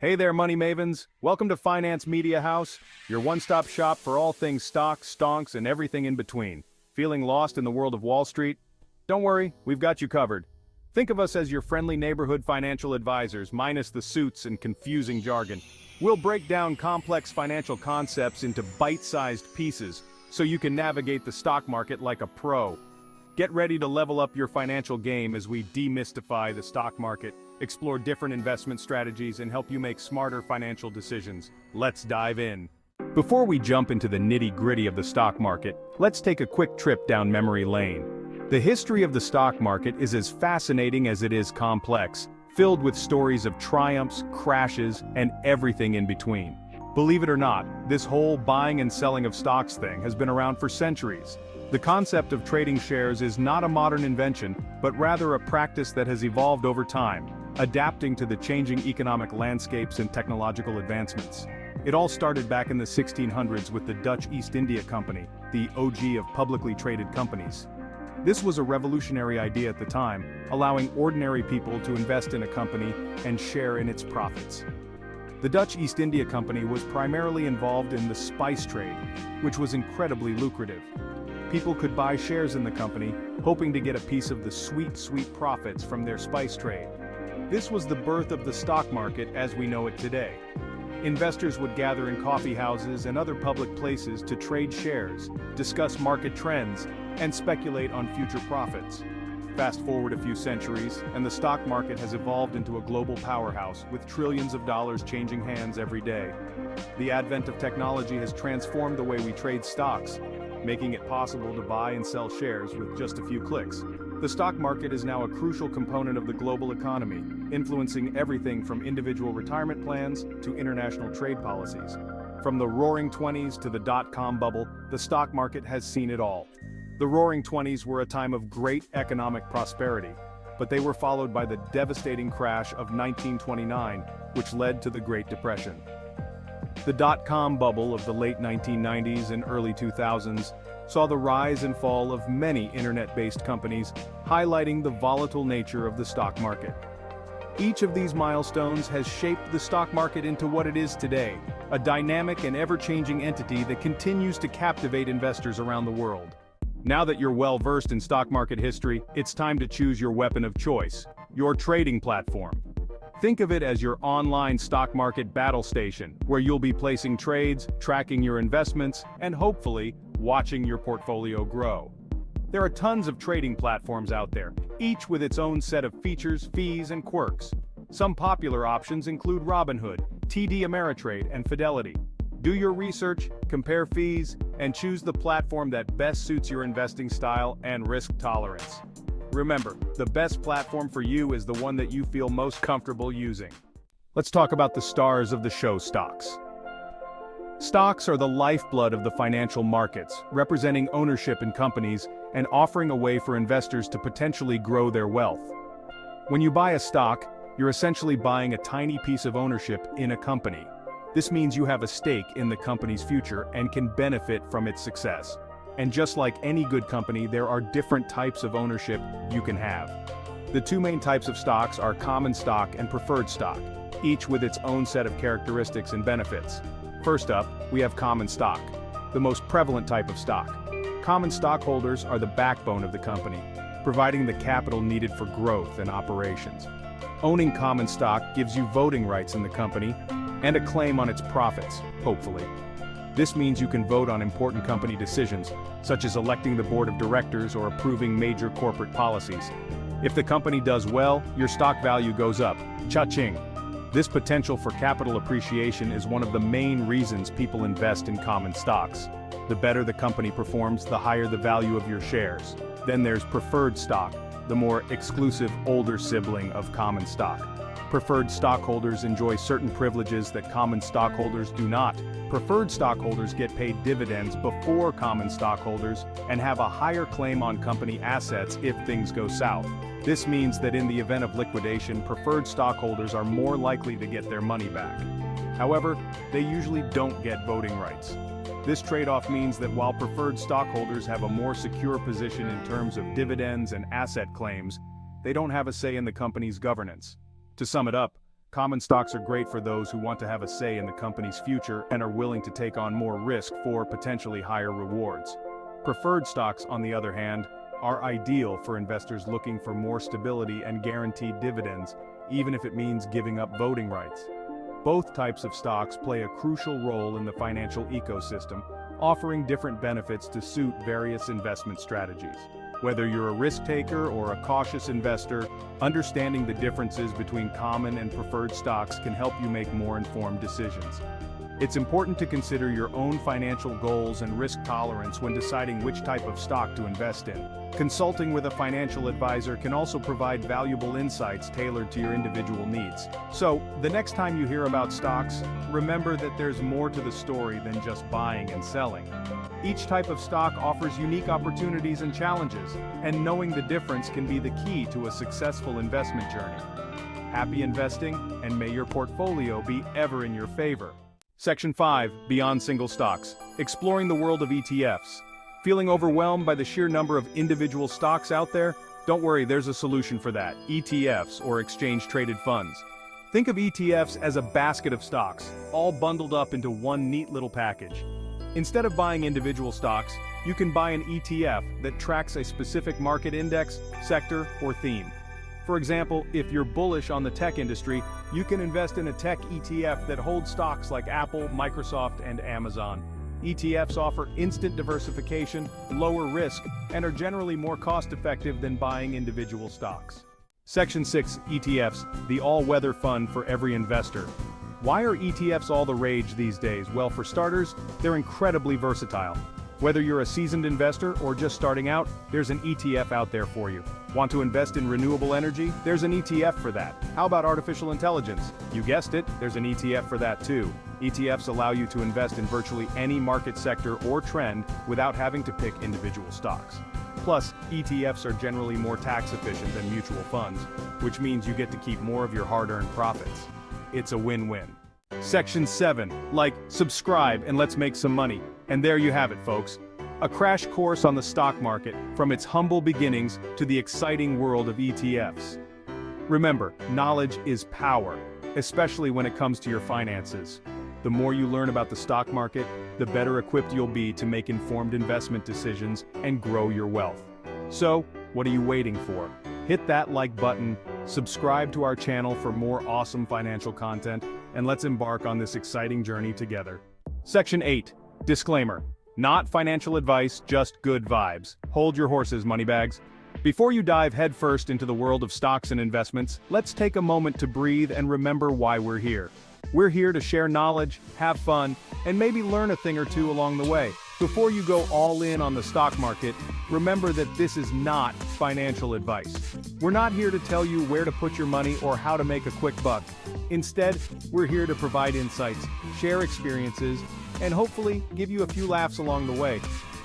Hey there, money mavens. Welcome to Finance Media House, your one-stop shop for all things stocks, stonks, and everything in between. Feeling lost in the world of Wall Street? Don't worry, we've got you covered. Think of us as your friendly neighborhood financial advisors, minus the suits and confusing jargon. We'll break down complex financial concepts into bite-sized pieces, so you can navigate the stock market like a pro. Get ready to level up your financial game as we demystify the stock market, explore different investment strategies, and help you make smarter financial decisions. Let's dive in. Before we jump into the nitty-gritty of the stock market, let's take a quick trip down memory lane. The history of the stock market is as fascinating as it is complex, filled with stories of triumphs, crashes, and everything in between. Believe it or not, this whole buying and selling of stocks thing has been around for centuries. The concept of trading shares is not a modern invention, but rather a practice that has evolved over time, adapting to the changing economic landscapes and technological advancements. It all started back in the 1600s with the Dutch East India Company, the OG of publicly traded companies. This was a revolutionary idea at the time, allowing ordinary people to invest in a company and share in its profits. The Dutch East India Company was primarily involved in the spice trade, which was incredibly lucrative. People could buy shares in the company, hoping to get a piece of the sweet, sweet profits from their spice trade. This was the birth of the stock market as we know it today. Investors would gather in coffee houses and other public places to trade shares, discuss market trends, and speculate on future profits. Fast forward a few centuries, and the stock market has evolved into a global powerhouse with trillions of dollars changing hands every day. The advent of technology has transformed the way we trade stocks, making it possible to buy and sell shares with just a few clicks. The stock market is now a crucial component of the global economy, influencing everything from individual retirement plans to international trade policies. From the Roaring '20s to the dot-com bubble, the stock market has seen it all. The Roaring '20s were a time of great economic prosperity, but they were followed by the devastating crash of 1929, which led to the Great Depression. The dot-com bubble of the late 1990s and early 2000s saw the rise and fall of many internet-based companies, highlighting the volatile nature of the stock market. Each of these milestones has shaped the stock market into what it is today, a dynamic and ever-changing entity that continues to captivate investors around the world. Now that you're well-versed in stock market history, it's time to choose your weapon of choice, your trading platform. Think of it as your online stock market battle station, where you'll be placing trades, tracking your investments, and hopefully, watching your portfolio grow. There are tons of trading platforms out there, each with its own set of features, fees, and quirks. Some popular options include Robinhood, TD Ameritrade, and Fidelity. Do your research, compare fees, and choose the platform that best suits your investing style and risk tolerance. Remember, the best platform for you is the one that you feel most comfortable using. Let's talk about the stars of the show, stocks. Stocks are the lifeblood of the financial markets, representing ownership in companies and offering a way for investors to potentially grow their wealth. When you buy a stock, you're essentially buying a tiny piece of ownership in a company. This means you have a stake in the company's future and can benefit from its success. And just like any good company, there are different types of ownership you can have. The two main types of stocks are common stock and preferred stock, each with its own set of characteristics and benefits. First up, we have common stock, the most prevalent type of stock. Common stockholders are the backbone of the company, providing the capital needed for growth and operations. Owning common stock gives you voting rights in the company and a claim on its profits, hopefully. This means you can vote on important company decisions, such as electing the board of directors or approving major corporate policies. If the company does well, your stock value goes up. Cha-ching! This potential for capital appreciation is one of the main reasons people invest in common stocks. The better the company performs, the higher the value of your shares. Then there's preferred stock, the more exclusive older sibling of common stock. Preferred stockholders enjoy certain privileges that common stockholders do not. Preferred stockholders get paid dividends before common stockholders and have a higher claim on company assets if things go south. This means that in the event of liquidation, preferred stockholders are more likely to get their money back. However, they usually don't get voting rights. This trade-off means that while preferred stockholders have a more secure position in terms of dividends and asset claims, they don't have a say in the company's governance. To sum it up, Common stocks are great for those who want to have a say in the company's future and are willing to take on more risk for potentially higher rewards. Preferred stocks, on the other hand, are ideal for investors looking for more stability and guaranteed dividends, even if it means giving up voting rights. Both types of stocks play a crucial role in the financial ecosystem, offering different benefits to suit various investment strategies. Whether you're a risk taker or a cautious investor, understanding the differences between common and preferred stocks can help you make more informed decisions. It's important to consider your own financial goals and risk tolerance when deciding which type of stock to invest in. Consulting with a financial advisor can also provide valuable insights tailored to your individual needs. So, the next time you hear about stocks, remember that there's more to the story than just buying and selling. Each type of stock offers unique opportunities and challenges, and knowing the difference can be the key to a successful investment journey. Happy investing, and may your portfolio be ever in your favor. Section 5, Beyond Single Stocks. Exploring the world of ETFs. Feeling overwhelmed by the sheer number of individual stocks out there? Don't worry, there's a solution for that. ETFs, or exchange-traded funds. Think of ETFs as a basket of stocks, all bundled up into one neat little package. Instead of buying individual stocks, you can buy an ETF that tracks a specific market index, sector, or theme. For example, if you're bullish on the tech industry, you can invest in a tech ETF that holds stocks like Apple, Microsoft, and Amazon. ETFs offer instant diversification, lower risk, and are generally more cost-effective than buying individual stocks. Section 6, ETFs, the all-weather fund for every investor. Why are ETFs all the rage these days? Well, for starters, they're incredibly versatile. Whether you're a seasoned investor or just starting out, there's an ETF out there for you. Want to invest in renewable energy? There's an ETF for that. How about artificial intelligence? You guessed it, there's an ETF for that too. ETFs allow you to invest in virtually any market sector or trend without having to pick individual stocks. Plus, ETFs are generally more tax efficient than mutual funds, which means you get to keep more of your hard-earned profits. It's a win-win. Section 7, like, subscribe, and let's make some money. And there you have it, folks. A crash course on the stock market, from its humble beginnings to the exciting world of ETFs. Remember, knowledge is power, especially when it comes to your finances. The more you learn about the stock market, the better equipped you'll be to make informed investment decisions and grow your wealth. So, what are you waiting for? Hit that like button, subscribe to our channel for more awesome financial content, and let's embark on this exciting journey together. Section 8. Disclaimer. Not financial advice, just good vibes. Hold your horses, moneybags. Before you dive headfirst into the world of stocks and investments, let's take a moment to breathe and remember why we're here. We're here to share knowledge, have fun, and maybe learn a thing or two along the way. Before you go all in on the stock market, remember that this is not financial advice. We're not here to tell you where to put your money or how to make a quick buck. Instead, we're here to provide insights, share experiences, and hopefully give you a few laughs along the way.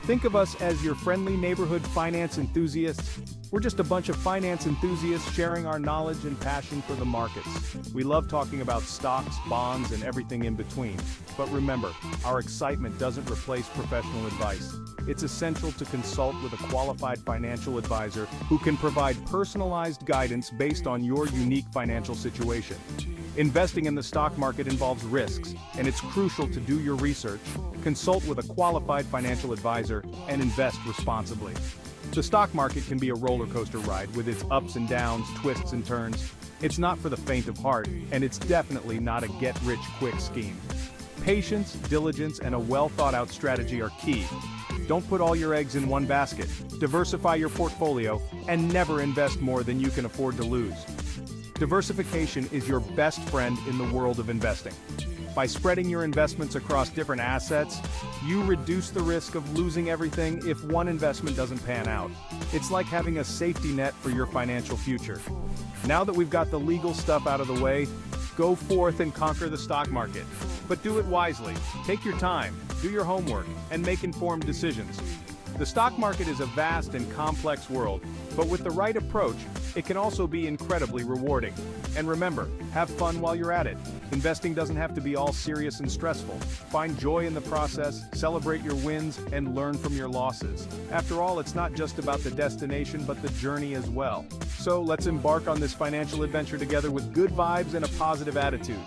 Think of us as your friendly neighborhood finance enthusiasts. We're just a bunch of finance enthusiasts sharing our knowledge and passion for the markets. We love talking about stocks, bonds, and everything in between. But remember, our excitement doesn't replace professional advice. It's essential to consult with a qualified financial advisor who can provide personalized guidance based on your unique financial situation. Investing in the stock market involves risks, and it's crucial to do your research, consult with a qualified financial advisor, and invest responsibly. The stock market can be a roller coaster ride with its ups and downs, twists and turns. It's not for the faint of heart, and it's definitely not a get-rich-quick scheme. Patience, diligence, and a well-thought-out strategy are key. Don't put all your eggs in one basket. Diversify your portfolio, and never invest more than you can afford to lose. Diversification is your best friend in the world of investing. By spreading your investments across different assets, you reduce the risk of losing everything if one investment doesn't pan out. It's like having a safety net for your financial future. Now that we've got the legal stuff out of the way, go forth and conquer the stock market. But do it wisely. Take your time, do your homework, and make informed decisions. The stock market is a vast and complex world, But with the right approach, it can also be incredibly rewarding. And remember, have fun while you're at it. Investing doesn't have to be all serious and stressful. Find joy in the process, celebrate your wins, and learn from your losses. After all, it's not just about the destination but the journey as well. So let's embark on this financial adventure together with good vibes and a positive attitude.